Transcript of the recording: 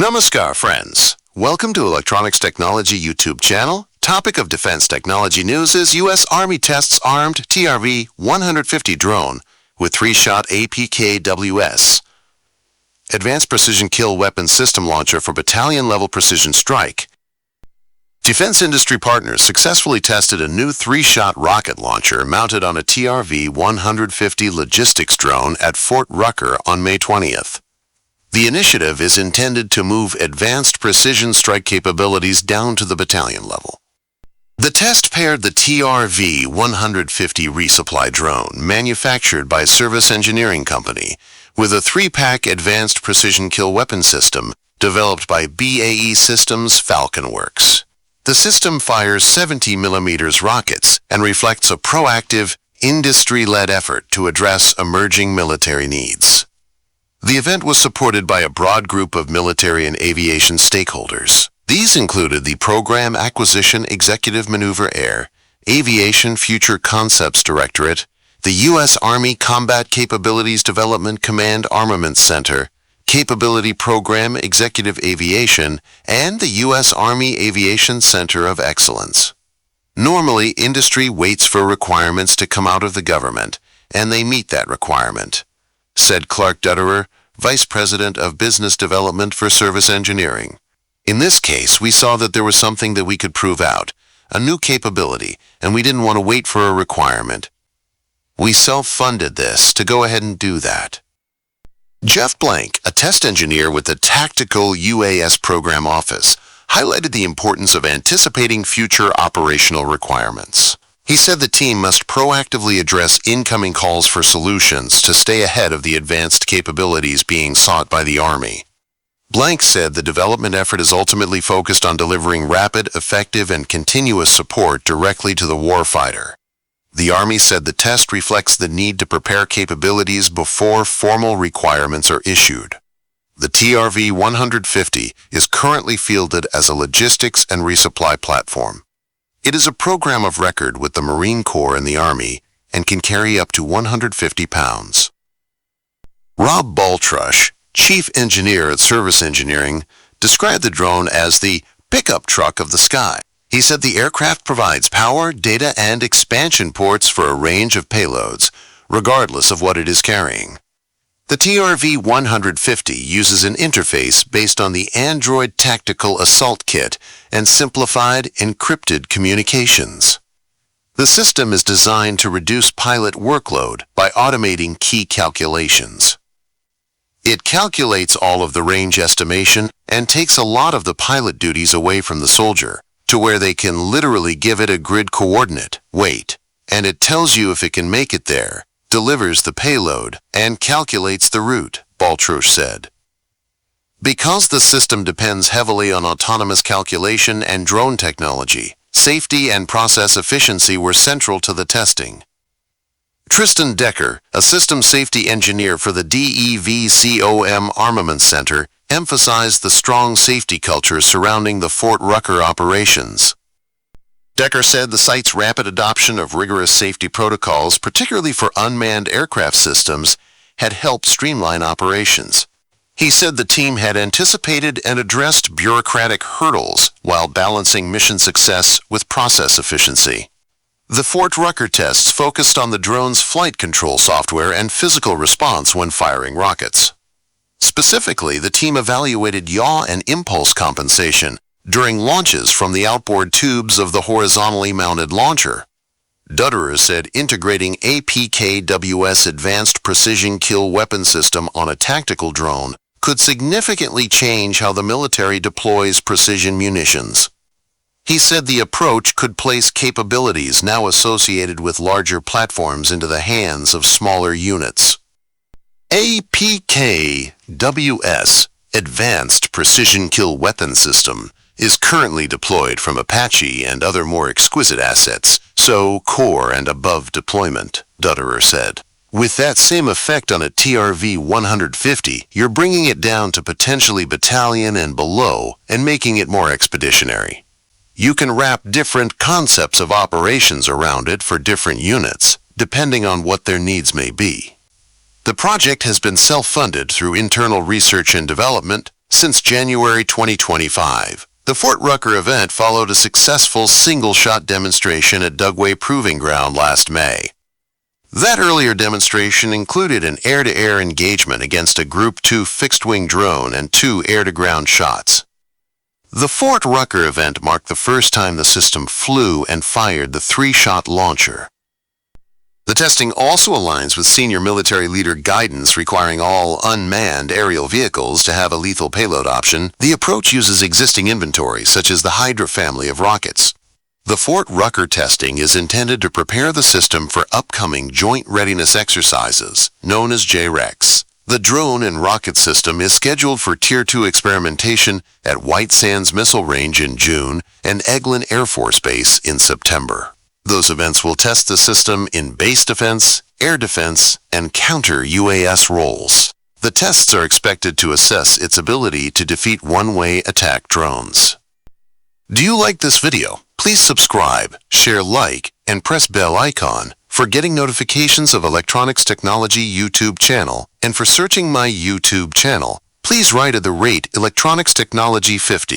Namaskar, friends. Welcome to Electronics Technology YouTube channel. Topic of Defense Technology News is U.S. Army tests armed TRV 150 drone with 3-shot APKWS. Advanced Precision Kill Weapon System Launcher for Battalion-level precision strike. Defense industry partners successfully tested a new 3-shot rocket launcher mounted on a TRV 150 logistics drone at Fort Rucker on May 20th. The initiative is intended to move advanced precision strike capabilities down to the battalion level. The test paired the TRV 150 resupply drone, manufactured by Service Engineering Company, with a 3-pack advanced precision kill weapon system developed by BAE Systems Falcon Works. The system fires 70mm rockets and reflects a proactive, industry-led effort to address emerging military needs. The event was supported by a broad group of military and aviation stakeholders. These included the Program Acquisition Executive Maneuver Air, Aviation Future Concepts Directorate, the U.S. Army Combat Capabilities Development Command Armament Center, Capability Program Executive Aviation, and the U.S. Army Aviation Center of Excellence. Normally, industry waits for requirements to come out of the government, and they meet that requirement, said Clark Dutterer, Vice President of Business Development for Service Engineering. In this case, we saw that there was something that we could prove out, a new capability, and we didn't want to wait for a requirement. We self-funded this to go ahead and do that. Jeff Blank, a test engineer with the Tactical UAS Program Office, highlighted the importance of anticipating future operational requirements. He said the team must proactively address incoming calls for solutions to stay ahead of the advanced capabilities being sought by the Army. Blank said the development effort is ultimately focused on delivering rapid, effective, and continuous support directly to the warfighter. The Army said the test reflects the need to prepare capabilities before formal requirements are issued. The TRV 150 is currently fielded as a logistics and resupply platform. It is a program of record with the Marine Corps and the Army and can carry up to 150 pounds. Rob Baltrush, Chief Engineer at Service Engineering, described the drone as the pickup truck of the sky. He said the aircraft provides power, data, and expansion ports for a range of payloads, regardless of what it is carrying. The TRV 150 uses an interface based on the Android Tactical Assault Kit and simplified encrypted communications. The system is designed to reduce pilot workload by automating key calculations. It calculates all of the range estimation and takes a lot of the pilot duties away from the soldier, to where they can literally give it a grid coordinate, weight, and it tells you if it can make it there, delivers the payload, and calculates the route, Baltrush said. Because the system depends heavily on autonomous calculation and drone technology, safety and process efficiency were central to the testing. Tristan Decker, a system safety engineer for the DEVCOM Armament Center, emphasized the strong safety culture surrounding the Fort Rucker operations. Decker said the site's rapid adoption of rigorous safety protocols, particularly for unmanned aircraft systems, had helped streamline operations. He said the team had anticipated and addressed bureaucratic hurdles while balancing mission success with process efficiency. The Fort Rucker tests focused on the drone's flight control software and physical response when firing rockets. Specifically, the team evaluated yaw and impulse compensation during launches from the outboard tubes of the horizontally mounted launcher. Dutterer said integrating APKWS Advanced Precision Kill Weapon System on a tactical drone could significantly change how the military deploys precision munitions. He said the approach could place capabilities now associated with larger platforms into the hands of smaller units. APKWS Advanced Precision Kill Weapon System is currently deployed from Apache and other more exquisite assets, so core and above deployment, Dutterer said. With that same effect on a TRV 150, you're bringing it down to potentially battalion and below and making it more expeditionary. You can wrap different concepts of operations around it for different units, depending on what their needs may be. The project has been self-funded through internal research and development, since January 2025. The Fort Rucker event followed a successful single-shot demonstration at Dugway Proving Ground last May. That earlier demonstration included an air-to-air engagement against a Group 2 fixed-wing drone and 2 air-to-ground shots. The Fort Rucker event marked the first time the system flew and fired the 3-shot launcher. The testing also aligns with senior military leader guidance requiring all unmanned aerial vehicles to have a lethal payload option. The approach uses existing inventory, such as the Hydra family of rockets. The Fort Rucker testing is intended to prepare the system for upcoming Joint Readiness Exercises, known as JREX. The drone and rocket system is scheduled for Tier 2 experimentation at White Sands Missile Range in June and Eglin Air Force Base in September. Those events will test the system in base defense, air defense, and counter-UAS roles. The tests are expected to assess its ability to defeat one-way attack drones. Do you like this video? Please subscribe, share, like, and press bell icon for getting notifications of Electronics Technology YouTube channel, and for searching my YouTube channel, please write at the rate Electronics Technology 50.